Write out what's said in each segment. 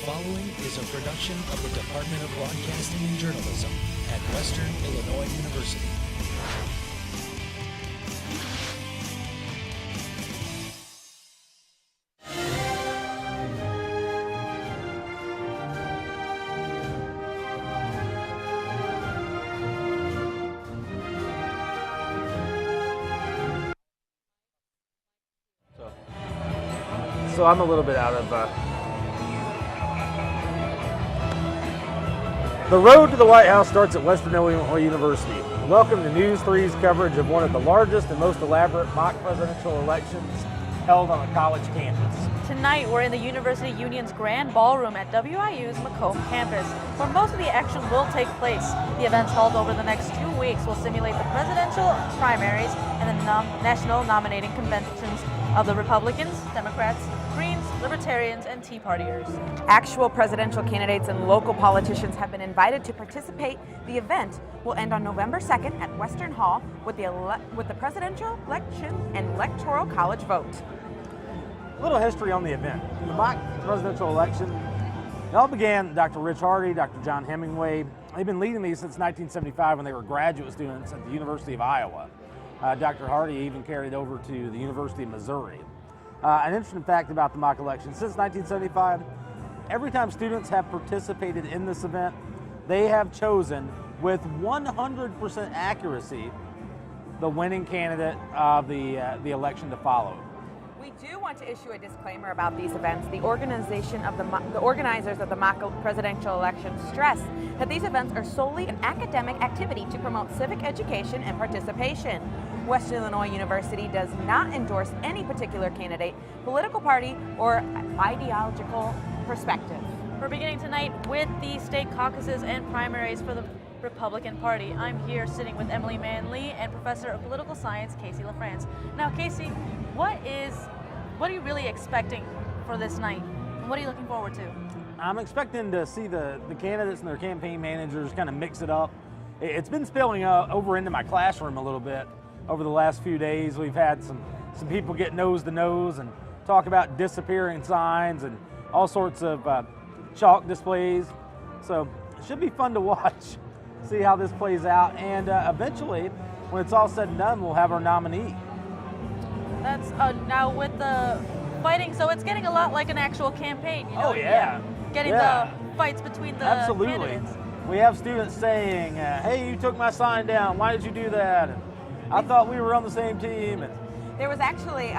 following is a production of the Department of Broadcasting and Journalism at Western Illinois University. So I'm a little bit out of... The road to the White House starts at Western Illinois University. Welcome to News 3's coverage of one of the largest and most elaborate mock presidential elections held on a college campus. Tonight, we're in the University Union's Grand Ballroom at WIU's Macomb campus, where most of the action will take place. The events held over the next 2 weeks will simulate the presidential primaries and the national nominating conventions of the Republicans, Democrats, Greens, Libertarians, and Tea Partiers. Actual presidential candidates and local politicians have been invited to participate. The event will end on November 2nd at Western Hall with the presidential election and electoral college vote. A little history on the event. The mock presidential election, it all began Dr. Rich Hardy, Dr. John Hemingway. They've been leading these since 1975 when they were graduate students at the University of Iowa. Dr. Hardy even carried over to the University of Missouri. An interesting fact about the mock election, since 1975, every time students have participated in this event, they have chosen with 100% accuracy the winning candidate of the election to follow. We do want to issue a disclaimer about these events. The organizers of the mock presidential election stress that these events are solely an academic activity to promote civic education and participation. Western Illinois University does not endorse any particular candidate, political party, or ideological perspective. We're beginning tonight with the state caucuses and primaries for the Republican Party. I'm here sitting with Emily Manley and Professor of Political Science, Casey LaFrance. Now, Casey, what are you really expecting for this night? And what are you looking forward to? I'm expecting to see the candidates and their campaign managers kind of mix it up. It's been spilling over into my classroom a little bit over the last few days. We've had some people get nose to nose and talk about disappearing signs and all sorts of chalk displays. So it should be fun to watch, see how this plays out, and eventually, when it's all said and done, we'll have our nominee. That's now with the fighting, so it's getting a lot like an actual campaign. You know? Oh yeah. Getting the fights between the candidates. We have students saying, "Hey, you took my sign down. Why did you do that?" And, I thought we were on the same team. And there was actually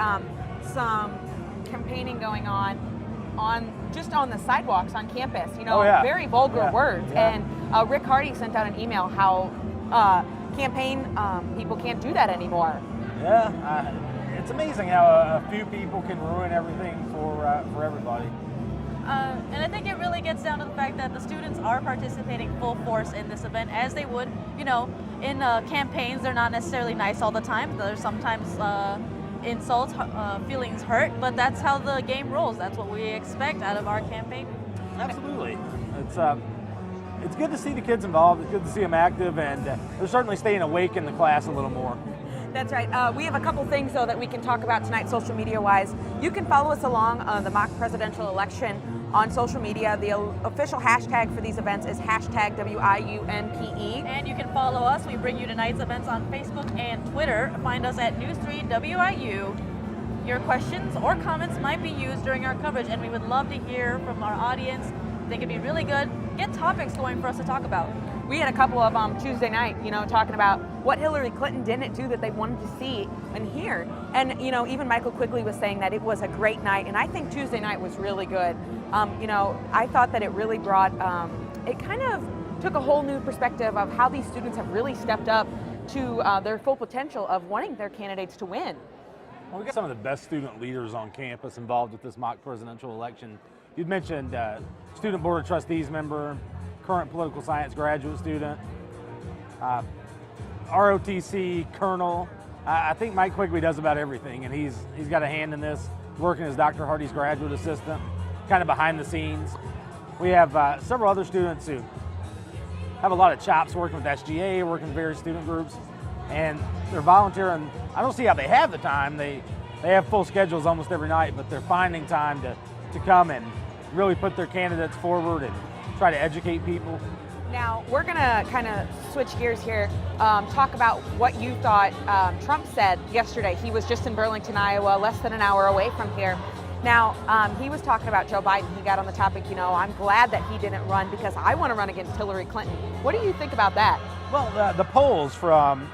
some campaigning going on just on the sidewalks on campus. You know, very vulgar words. Yeah. And Rick Hardy sent out an email how campaign people can't do that anymore. Yeah, it's amazing how a few people can ruin everything for everybody. And I think it really gets down to the fact that the students are participating full force in this event, as they would, you know, in campaigns. They're not necessarily nice all the time. There's sometimes insults, feelings hurt, but that's how the game rolls. That's what we expect out of our campaign. Absolutely. It's good to see the kids involved. It's good to see them active, and they're certainly staying awake in the class a little more. That's right. We have a couple things, though, that we can talk about tonight social media-wise. You can follow us along on the mock presidential election on social media. The official hashtag for these events is hashtag WIUNPE. And you can follow us. We bring you tonight's events on Facebook and Twitter. Find us at News3WIU. Your questions or comments might be used during our coverage, and we would love to hear from our audience. I think it'd be really good. Get topics going for us to talk about. We had a couple of Tuesday night, talking about what Hillary Clinton didn't do that they wanted to see and hear. And, even Michael Quigley was saying that it was a great night. And I think Tuesday night was really good. I thought that it really brought, it kind of took a whole new perspective of how these students have really stepped up to their full potential of wanting their candidates to win. Well, we got some of the best student leaders on campus involved with this mock presidential election. You'd mentioned Student Board of Trustees member, current political science graduate student, ROTC colonel. I think Mike Quigley does about everything, and he's got a hand in this, working as Dr. Hardy's graduate assistant, kind of behind the scenes. We have several other students who have a lot of chops working with SGA, working with various student groups, and they're volunteering. I don't see how they have the time. They have full schedules almost every night, but they're finding time to come and really put their candidates forward and try to educate people. Now, we're going to kind of switch gears here, talk about what you thought Trump said yesterday. He was just in Burlington, Iowa, less than an hour away from here. Now, he was talking about Joe Biden. He got on the topic, I'm glad that he didn't run because I want to run against Hillary Clinton. What do you think about that? Well, the polls from,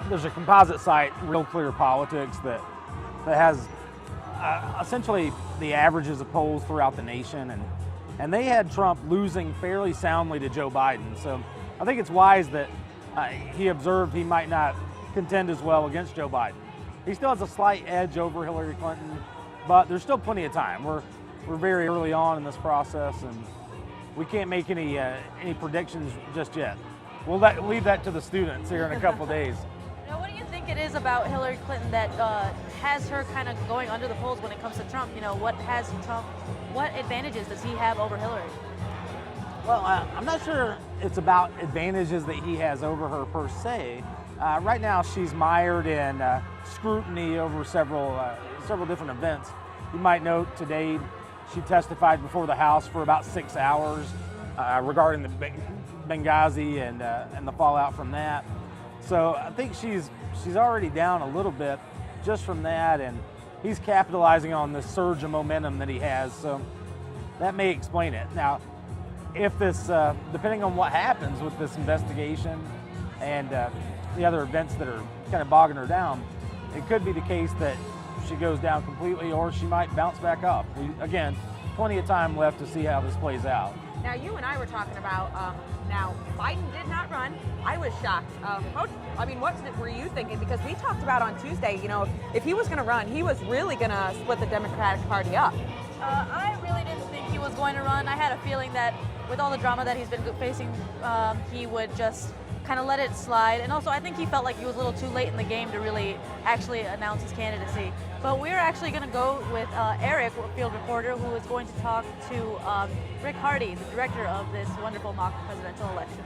there's a composite site, Real Clear Politics, that has essentially the averages of polls throughout the nation, and they had Trump losing fairly soundly to Joe Biden. So I think it's wise that he observed he might not contend as well against Joe Biden. He still has a slight edge over Hillary Clinton, but there's still plenty of time. We're very early on in this process, and we can't make any predictions just yet. We'll leave that to the students here in a couple days. Now, what do you think it is about Hillary Clinton that has her kind of going under the polls when it comes to Trump? What advantages does he have over Hillary? Well, I'm not sure it's about advantages that he has over her per se. Right now, she's mired in scrutiny over several different events. You might note today she testified before the House for about 6 hours regarding the Benghazi and the fallout from that. So I think she's already down a little bit just from that, and he's capitalizing on this surge of momentum that he has. So that may explain it. Now, if this, depending on what happens with this investigation and the other events that are kind of bogging her down, it could be the case that she goes down completely, or she might bounce back up. Again, plenty of time left to see how this plays out. Now, you and I were talking about, now, Biden did not run. I was shocked. What were you thinking? Because we talked about on Tuesday, if he was going to run, he was really going to split the Democratic Party up. I really didn't think he was going to run. I had a feeling that with all the drama that he's been facing, he would just kind of let it slide. And also, I think he felt like he was a little too late in the game to really actually announce his candidacy. But we're actually going to go with Eric, a field reporter, who is going to talk to Rick Hardy, the director of this wonderful mock presidential election.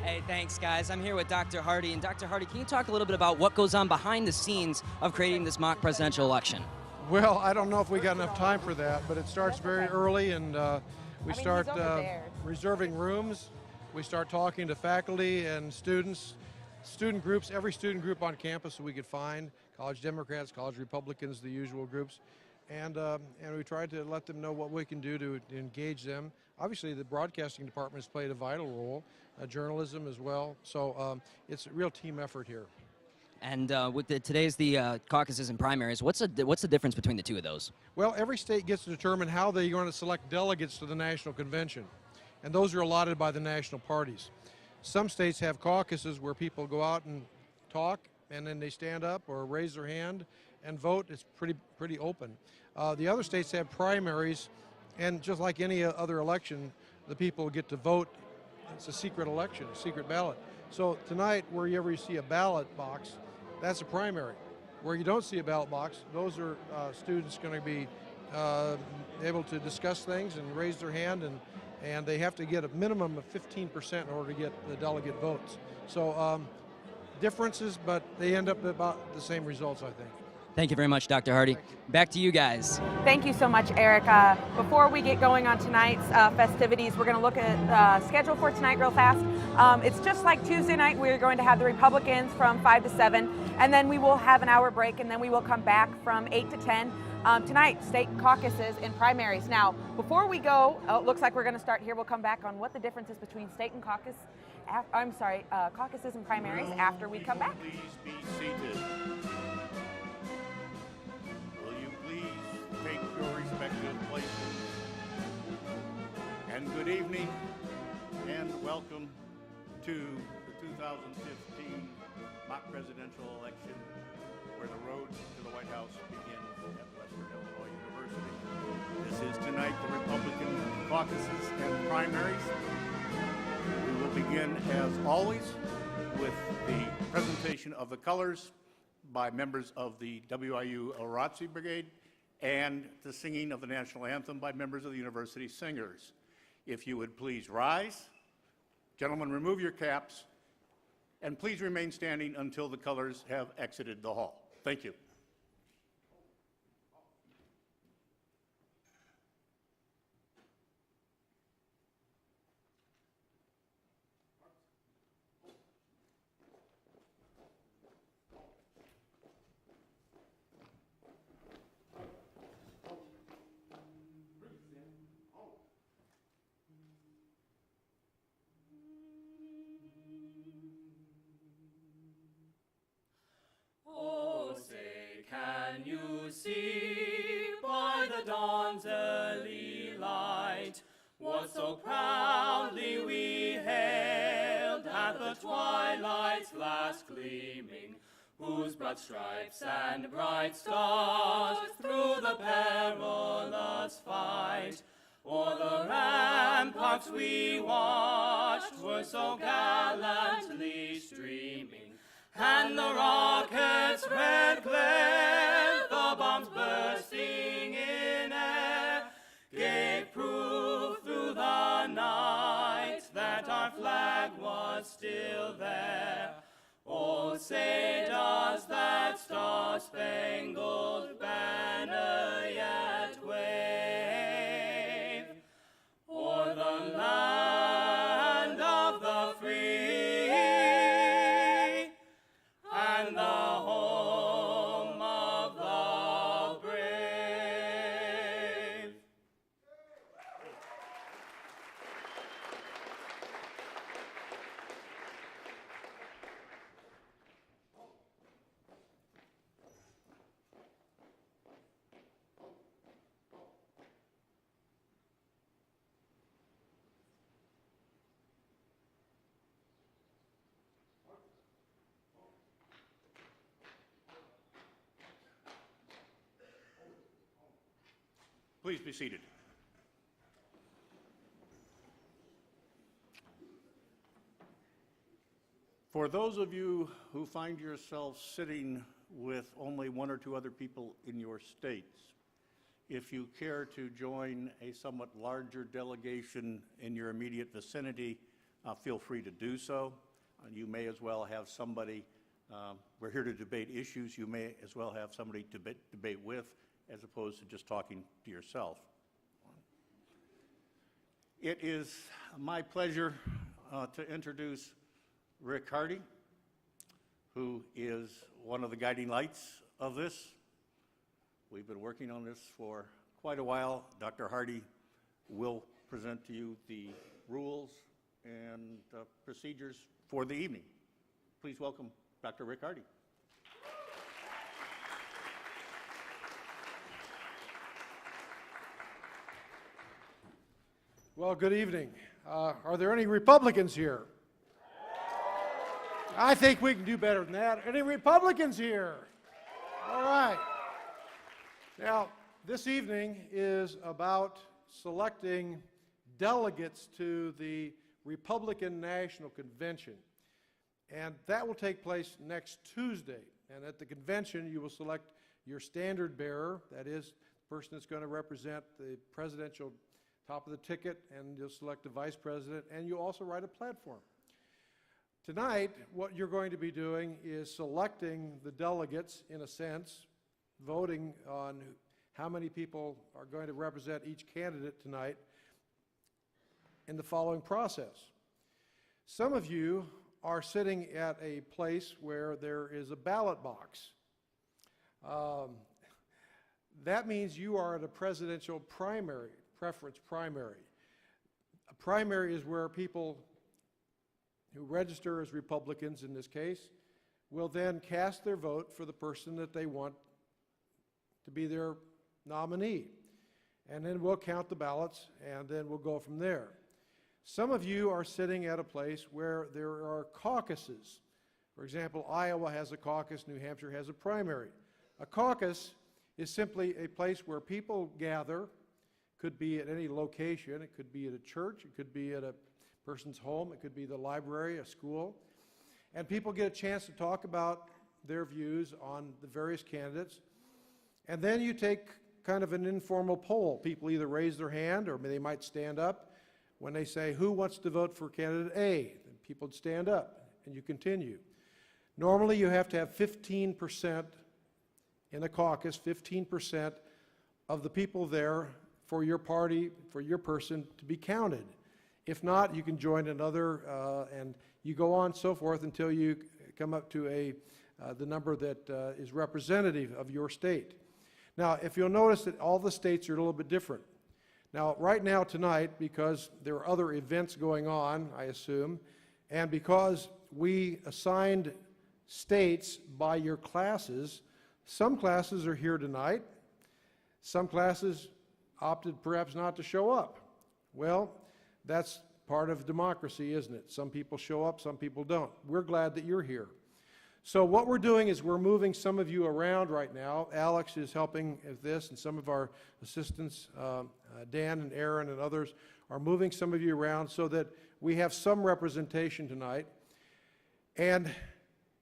Hey, thanks, guys. I'm here with Dr. Hardy. And Dr. Hardy, can you talk a little bit about what goes on behind the scenes of creating this mock presidential election? Well, I don't know if we got enough time for that, but it starts very early, and we start reserving rooms. We start talking to faculty and students, student groups, every student group on campus that we could find, college Democrats, college Republicans, the usual groups, and we tried to let them know what we can do to engage them. Obviously, the broadcasting department has played a vital role, journalism as well, so it's a real team effort here. And with today's the caucuses and primaries, what's the difference between the two of those? Well, every state gets to determine how they're going to select delegates to the national convention, and those are allotted by the national parties. Some states have caucuses where people go out and talk, and then they stand up or raise their hand and vote. It's pretty open. The other states have primaries, and just like any other election, the people get to vote. It's a secret election, a secret ballot. So tonight, wherever you see a ballot box, that's a primary. Where you don't see a ballot box, those are students going to be able to discuss things and raise their hand, and they have to get a minimum of 15% in order to get the delegate votes. So differences, but they end up about the same results, I think. Thank you very much, Dr. Hardy. Back to you guys. Thank you so much, Eric. Before we get going on tonight's festivities, we're going to look at the schedule for tonight real fast. It's just like Tuesday night. We're going to have the Republicans from 5 to 7, and then we will have an hour break, and then we will come back from 8 to 10. Tonight, state caucuses and primaries. Now, before we go, it looks like we're going to start here. We'll come back on what the difference is between state and caucus. Caucuses and primaries after we come back. Please be seated. Will you please take your respective places? And good evening and welcome to the 2015 mock presidential election, where the road to the White House begins at Western Illinois University. This is tonight the Republican caucuses and primaries. We will begin, as always, with the presentation of the colors by members of the WIU Orazzi Brigade and the singing of the national anthem by members of the university singers. If you would please rise. Gentlemen, remove your caps, and please remain standing until the colors have exited the hall. Thank you. dawn's early light, was so proudly we hailed at the twilight's last gleaming, whose broad stripes and bright stars through the perilous fight o'er the ramparts we watched were so gallantly streaming, and the rockets' red glare, the bombs bursting in air, gave proof through the night that our flag was still there. Oh, say does that star-spangled banner yet wave o'er the land of the free and the home of the brave? Please be seated. For those of you who find yourselves sitting with only one or two other people in your states, if you care to join a somewhat larger delegation in your immediate vicinity, feel free to do so. You may as well have somebody, we're here to debate issues, you may as well have somebody to debate with, as opposed to just talking to yourself. It is my pleasure to introduce Rick Hardy, who is one of the guiding lights of this. We've been working on this for quite a while. Dr. Hardy will present to you the rules and procedures for the evening. Please welcome Dr. Rick Hardy. Well, good evening. Are there any Republicans here? I think we can do better than that. Any Republicans here? All right. Now, this evening is about selecting delegates to the Republican National Convention. And that will take place next Tuesday. And at the convention, you will select your standard bearer, that is, the person that's going to represent the presidential top of the ticket, and you'll select a vice president, and you'll also write a platform. Tonight, what you're going to be doing is selecting the delegates, in a sense, voting on how many people are going to represent each candidate tonight in the following process. Some of you are sitting at a place where there is a ballot box. That means you are at a presidential primary, preference primary. A primary is where people who register as Republicans, in this case, will then cast their vote for the person that they want to be their nominee. And then we'll count the ballots, and then we'll go from there. Some of you are sitting at a place where there are caucuses. For example, Iowa has a caucus, New Hampshire has a primary. A caucus is simply a place where people gather. Could be at any location. It could be at a church. It could be at a person's home. It could be the library, a school. And people get a chance to talk about their views on the various candidates. And then you take kind of an informal poll. People either raise their hand or they might stand up. When they say, who wants to vote for candidate A? Then people would stand up, and you continue. Normally, you have to have 15% in a caucus, 15% of the people there for your party, for your person to be counted. If not, you can join another, and you go on so forth until you come up to the number that is representative of your state. Now, if you'll notice that all the states are a little bit different. Now, right now tonight, because there are other events going on, I assume, and because we assigned states by your classes, some classes are here tonight, some classes opted perhaps not to show up. Well, that's part of democracy, isn't it? Some people show up, some people don't. We're glad that you're here. So what we're doing is we're moving some of you around right now. Alex is helping with this, and some of our assistants, Dan and Aaron and others, are moving some of you around so that we have some representation tonight. And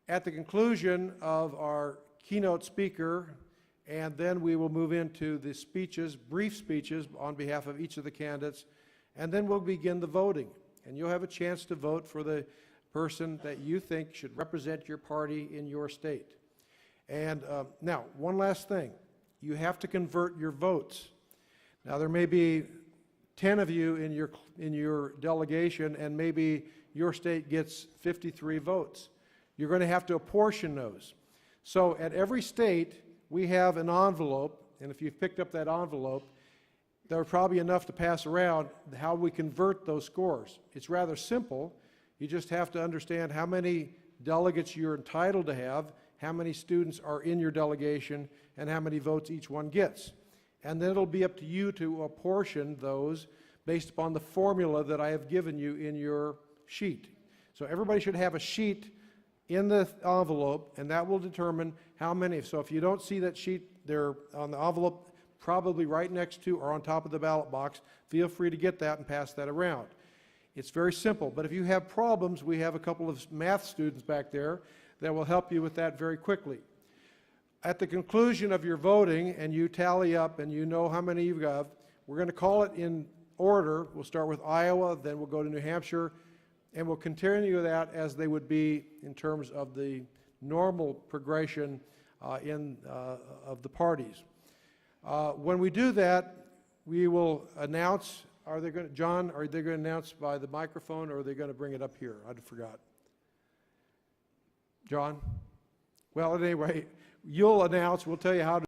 at the conclusion of our keynote speaker, and then we will move into the speeches, brief speeches on behalf of each of the candidates, and then we'll begin the voting. And you'll have a chance to vote for the person that you think should represent your party in your state. And now, one last thing. You have to convert your votes. Now, there may be 10 of you in your delegation, and maybe your state gets 53 votes. You're going to have to apportion those. So at every state, we have an envelope, and if you've picked up that envelope, there are probably enough to pass around how we convert those scores. It's rather simple. You just have to understand how many delegates you're entitled to have, how many students are in your delegation, and how many votes each one gets. And then it'll be up to you to apportion those based upon the formula that I have given you in your sheet. So everybody should have a sheet in the envelope, and that will determine how many. So if you don't see that sheet there on the envelope, probably right next to or on top of the ballot box, feel free to get that and pass that around. It's very simple, but if you have problems, we have a couple of math students back there that will help you with that very quickly. At the conclusion of your voting, and you tally up and you know how many you've got, we're going to call it in order. We'll start with Iowa, then we'll go to New Hampshire, and we'll continue that as they would be in terms of the normal progression of the parties. When we do that, we will announce, John, are they going to announce by the microphone, or are they going to bring it up here? I forgot. John? Well, at any rate, you'll announce, we'll tell you how to